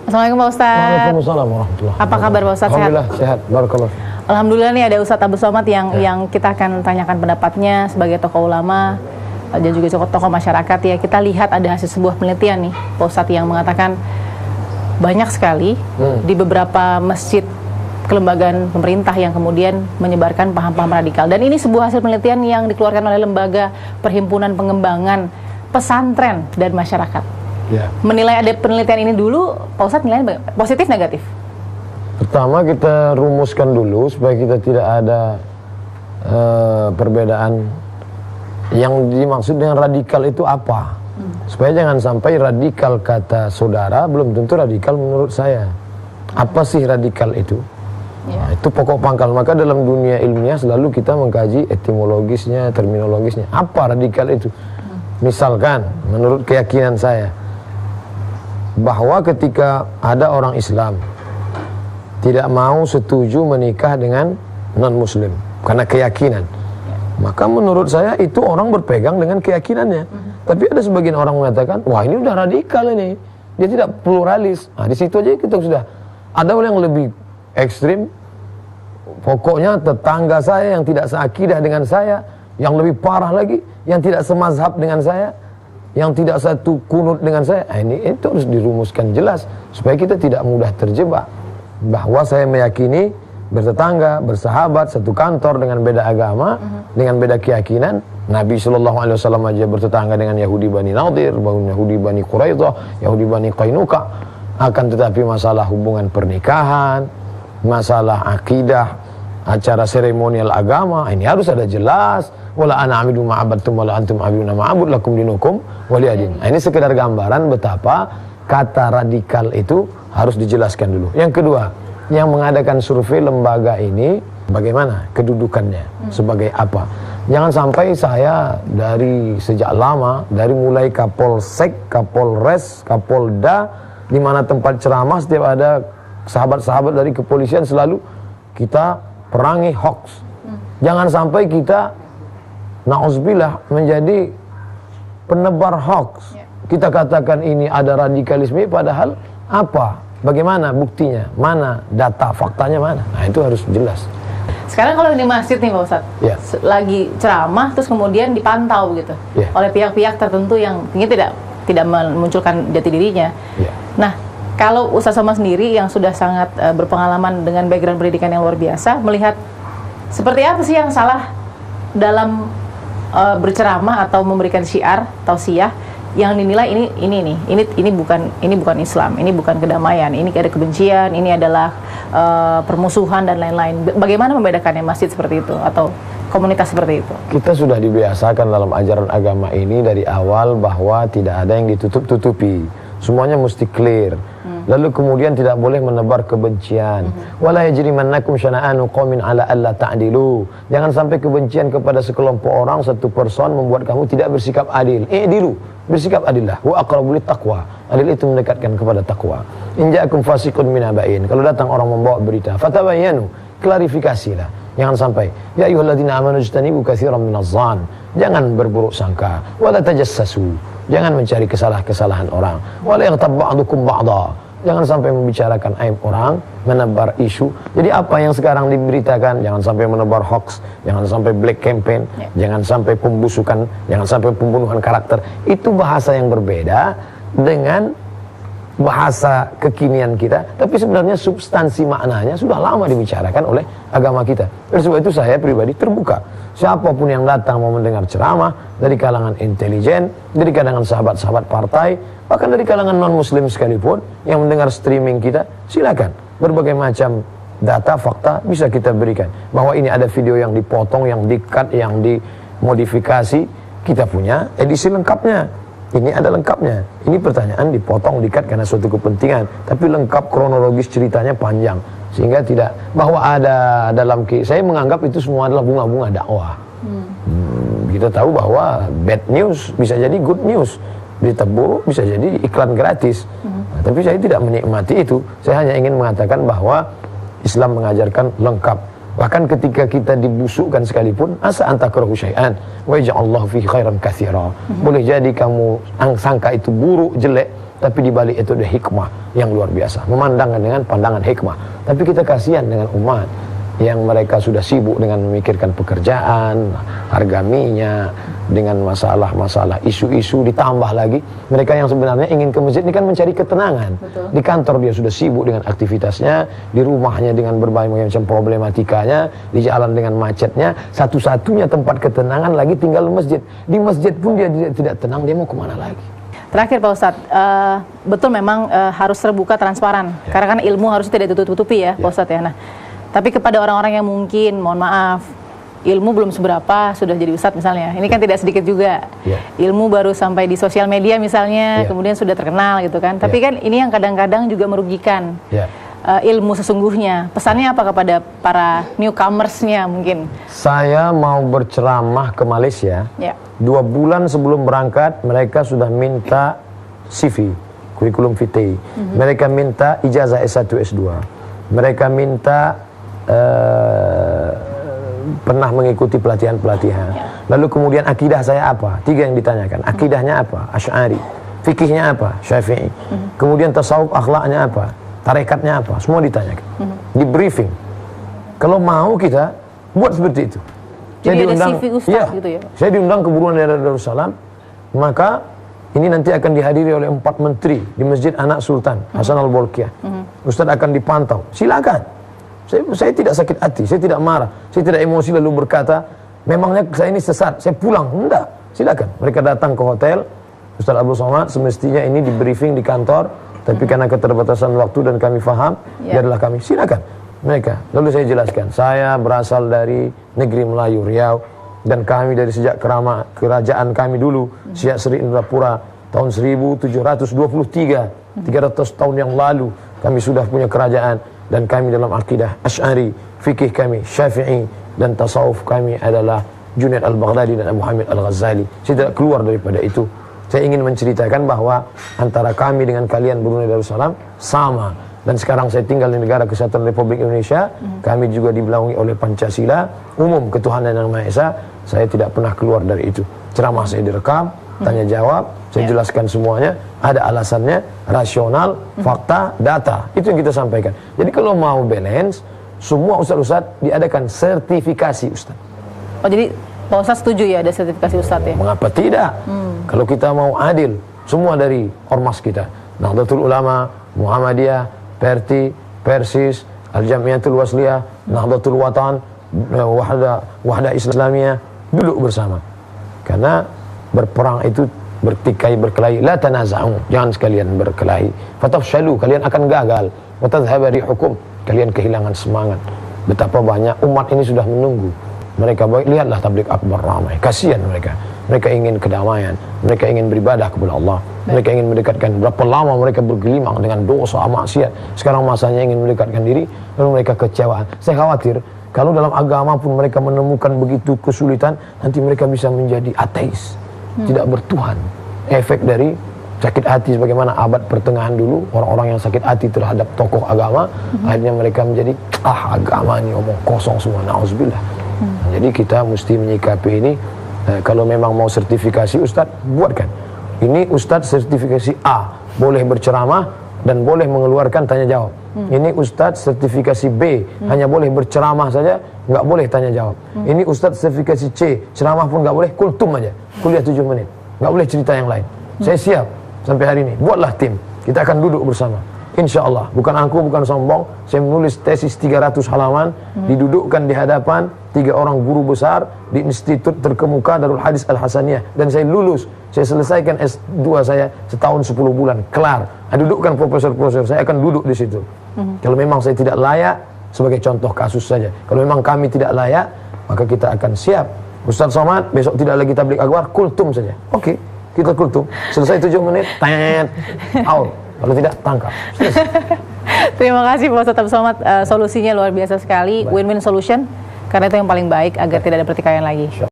Assalamualaikum Pak Ustadz. Waalaikumsalam warahmatullahi Apa kabar Pak Ustadz? Alhamdulillah sehat. Barakallah. Alhamdulillah nih ada Ustadz Abdul Somad yang kita akan tanyakan pendapatnya sebagai tokoh ulama dan juga tokoh masyarakat ya. Kita lihat ada hasil sebuah penelitian nih Pak Ustadz yang mengatakan banyak sekali di beberapa masjid kelembagaan pemerintah yang kemudian menyebarkan paham-paham radikal. Dan ini sebuah hasil penelitian yang dikeluarkan oleh Lembaga Perhimpunan Pengembangan Pesantren dan Masyarakat. Menilai ada penelitian ini dulu, Pak Ustadz nilainya positif negatif? Pertama kita rumuskan dulu supaya kita tidak ada perbedaan. Yang dimaksud dengan radikal itu apa? Supaya jangan sampai radikal kata saudara belum tentu radikal menurut saya. Apa sih radikal itu? Nah, itu pokok pangkal. Maka dalam dunia ilmiah selalu kita mengkaji etimologisnya, terminologisnya. Apa radikal itu? Misalkan menurut keyakinan saya bahwa ketika ada orang Islam tidak mau setuju menikah dengan non-muslim karena keyakinan, maka menurut saya itu orang berpegang dengan keyakinannya. Tapi ada sebagian orang mengatakan, wah ini udah radikal ini, dia tidak pluralis. Nah, di situ aja kita sudah ada yang lebih ekstrim. Pokoknya tetangga saya yang tidak seakidah dengan saya, yang lebih parah lagi, yang tidak semazhab dengan saya, yang tidak satu kunut dengan saya. Ini itu harus dirumuskan jelas supaya kita tidak mudah terjebak. Bahwa saya meyakini bertetangga, bersahabat, satu kantor dengan beda agama, dengan beda keyakinan. Nabi SAW aja bertetangga dengan Yahudi Bani Nadir, Yahudi Bani Quraidah, Yahudi Bani Qainuqa. Akan tetapi masalah hubungan pernikahan, masalah akidah, acara seremonial agama, ini harus ada jelas. Wala ana amidu ma'abattum wala antum abiduna ma'abud lakum dinukum waliyadin. Nah, ini sekedar gambaran betapa kata radikal itu harus dijelaskan dulu. Yang kedua, yang mengadakan survei lembaga ini bagaimana kedudukannya, sebagai apa? Jangan sampai saya dari sejak lama, dari mulai Kapolsek, Kapolres, Kapolda, di mana tempat ceramah setiap ada sahabat-sahabat dari kepolisian selalu kita perangi hoax. Jangan sampai kita na'udzubillah menjadi penebar hoax. Kita katakan ini ada radikalisme, padahal apa? Bagaimana buktinya? Mana data faktanya mana? Nah, itu harus jelas. Sekarang kalau di masjid nih Pak Ustadz, lagi ceramah terus kemudian dipantau gitu oleh pihak-pihak tertentu yang tidak memunculkan jati dirinya. Nah, kalau Ustadz Somad sendiri yang sudah sangat berpengalaman dengan background pendidikan yang luar biasa, melihat seperti apa sih yang salah dalam berceramah atau memberikan syiar tausiah yang dinilai ini bukan Islam, ini bukan kedamaian, ini ada kebencian, ini adalah permusuhan dan lain-lain. Bagaimana membedakannya masjid seperti itu atau komunitas seperti itu? Kita sudah dibiasakan dalam ajaran agama ini dari awal bahwa tidak ada yang ditutup-tutupi, semuanya mesti clear. Lalu kemudian tidak boleh menebar kebencian. Wala yajrimannakum syana'anu qaumin ala alla ta'dilu. Jangan sampai kebencian kepada sekelompok orang, satu person membuat kamu tidak bersikap adil. I'dilu, bersikap adillah. Wa aqrabu littaqwa. Adil itu mendekatkan kepada takwa. In ja'akum fasiqun min naba'in. Kalau datang orang membawa berita, fatabayyanu, klarifikasilah. Jangan sampai ya ayyuhalladzina amanu ijtanibu katsiran minadh-dhann. Jangan berburuk sangka. Wala tajassasu. Jangan mencari kesalahan-kesalahan orang. Wala yaghtab ba'dukum ba'dha. Jangan sampai membicarakan aib orang, menebar isu. Jadi apa yang sekarang diberitakan, jangan sampai menebar hoax, jangan sampai black campaign, jangan sampai pembusukan, jangan sampai pembunuhan karakter. Itu bahasa yang berbeda dengan bahasa kekinian kita, tapi sebenarnya substansi maknanya sudah lama dibicarakan oleh agama kita. Oleh sebab itu saya pribadi terbuka. Siapapun yang datang mau mendengar ceramah, dari kalangan intelijen, dari kalangan sahabat-sahabat partai, bahkan dari kalangan non-muslim sekalipun yang mendengar streaming kita, silakan. Berbagai macam data, fakta bisa kita berikan. Bahwa ini ada video yang dipotong, yang di-cut, yang dimodifikasi, kita punya edisi lengkapnya. Ini ada lengkapnya. Ini pertanyaan dipotong, di-cut karena suatu kepentingan, tapi lengkap kronologis ceritanya panjang. Sehingga tidak, bahwa ada dalam, saya menganggap itu semua adalah bunga-bunga dakwah. Kita tahu bahwa bad news bisa jadi good news, berita buruk bisa jadi iklan gratis. Nah, tapi saya tidak menikmati itu. Saya hanya ingin mengatakan bahwa Islam mengajarkan lengkap. Bahkan ketika kita dibusukkan sekalipun, asa antakrahu syai'an wa yaj'allahu fihi khairan katsira. Boleh jadi kamu sangka itu buruk, jelek, tapi di balik itu ada hikmah yang luar biasa. Memandangkan dengan pandangan hikmah. Tapi kita kasihan dengan umat yang mereka sudah sibuk dengan memikirkan pekerjaan, harga minyak, dengan masalah-masalah isu-isu, ditambah lagi mereka yang sebenarnya ingin ke masjid ini kan mencari ketenangan. Betul. Di kantor dia sudah sibuk dengan aktivitasnya, di rumahnya dengan berbagai macam problematikanya, di jalan dengan macetnya, satu-satunya tempat ketenangan lagi tinggal masjid. Di masjid pun dia tidak tenang, dia mau kemana lagi? Terakhir Pak Ustadz, betul memang harus terbuka, transparan, karena kan ilmu harus tidak ditutup-tutupi ya Pak Ustadz ya. Nah, tapi kepada orang-orang yang mungkin, mohon maaf, ilmu belum seberapa, sudah jadi ustadz misalnya. Ini kan tidak sedikit juga. Ilmu baru sampai di sosial media misalnya, kemudian sudah terkenal gitu kan. Tapi kan ini yang kadang-kadang juga merugikan ilmu sesungguhnya. Pesannya apa kepada para newcomers-nya mungkin? Saya mau berceramah ke Malaysia. 2 bulan sebelum berangkat, mereka sudah minta CV, kurikulum vitae. Mereka minta ijazah S1, S2. Mereka minta pernah mengikuti pelatihan-pelatihan. Lalu kemudian akidah saya apa? 3 yang ditanyakan. Akidahnya apa? Asy'ari. Fikihnya apa? Syafi'i. Kemudian tasawuf, akhlaknya apa? Tarekatnya apa? Semua ditanyakan. Di briefing. Kalau mau kita buat seperti itu. Jadi saya diundang, CV Ustaz gitu ya? Saya diundang ke Buruan Daerah Darussalam. Maka ini nanti akan dihadiri oleh 4 menteri di Masjid Anak Sultan Hasan Al-Bolkiah. Ustaz akan dipantau. Silakan. Saya tidak sakit hati, saya tidak marah, saya tidak emosi lalu berkata, memangnya saya ini sesat, saya pulang. Enggak, silakan. Mereka datang ke hotel, Ustaz Abdul Somad, semestinya ini di briefing di kantor, tapi karena keterbatasan waktu dan kami faham, biarlah kami, silakan. Mereka, lalu saya jelaskan, saya berasal dari negeri Melayu, Riau, dan kami dari sejak kerajaan kami dulu, Syekh Sri Indrapura, tahun 1723, 300 tahun yang lalu, kami sudah punya kerajaan. Dan kami dalam akidah Asy'ari, fikih kami Syafi'i, dan tasawuf kami adalah Junaid Al-Baghdadi dan Abu Hamid Al-Ghazali. Saya tidak keluar daripada itu. Saya ingin menceritakan bahwa antara kami dengan kalian Brunei Darussalam sama. Dan sekarang saya tinggal di Negara Kesatuan Republik Indonesia. Kami juga dibelaungi oleh Pancasila, umum ketuhanan yang Maha Esa. Saya tidak pernah keluar dari itu. Ceramah saya direkam, tanya jawab, saya jelaskan semuanya, ada alasannya, rasional, fakta, data. Itu yang kita sampaikan. Jadi kalau mau balance, semua ustadz-ustadz diadakan sertifikasi ustadz. Oh jadi Pak Ustadz setuju ya ada sertifikasi ustadz ya? Mengapa tidak? Kalau kita mau adil, semua dari ormas kita, Nahdlatul Ulama, Muhammadiyah, Perti, Persis, Al-Jamiatul Wasliyah, Nahdlatul Watan, Wahda Islamiyah, duduk bersama. Karena berperang itu bertikai berkelahi, la tanaza'u, jangan sekalian berkelahi, fatafshalu, kalian akan gagal, wa tadhhabu rihukum, kalian kehilangan semangat. Betapa banyak umat ini sudah menunggu. Mereka lihatlah tabligh akbar ramai, kasihan mereka. Mereka ingin kedamaian, mereka ingin beribadah kepada Allah, mereka ingin mendekatkan. Berapa lama mereka bergelimang dengan dosa, maksiat. Sekarang masanya ingin mendekatkan diri, lalu mereka kecewaan. Saya khawatir kalau dalam agama pun mereka menemukan begitu kesulitan, nanti mereka bisa menjadi ateis, tidak bertuhan. Efek dari sakit hati sebagaimana abad pertengahan dulu, orang-orang yang sakit hati terhadap tokoh agama, akhirnya mereka menjadi agama ini omong kosong semua, na'udzubillah. Jadi kita mesti menyikapi ini. Kalau memang mau sertifikasi Ustadz, buatkan. Ini Ustadz sertifikasi A, boleh berceramah dan boleh mengeluarkan tanya jawab. Ini Ustadz sertifikasi B, hanya boleh berceramah saja, nggak boleh tanya jawab. Ini Ustadz sertifikasi C, ceramah pun nggak boleh, kultum aja, kuliah 7 menit, nggak boleh cerita yang lain. Saya siap sampai hari ini. Buatlah tim, kita akan duduk bersama. Insya Allah, bukan angku, bukan sombong. Saya menulis tesis 300 halaman, didudukkan di hadapan 3 orang guru besar di Institut Terkemuka Darul Hadis Al-Hasaniyah, dan saya lulus. Saya selesaikan S2 saya setahun 10 bulan, kelar. Dudukkan profesor-profesor, saya akan duduk di situ. Kalau memang saya tidak layak, sebagai contoh kasus saja. Kalau memang kami tidak layak, maka kita akan siap. Ustadz Somad, besok tidak lagi tabligh akbar, kultum saja. Oke, kita kultum. Selesai 7 menit, out. Kalau tidak, tangkap. Terima kasih Pak Ustadz Abdul Somad, solusinya luar biasa sekali, win-win solution, karena itu yang paling baik agar tidak ada pertikaian lagi.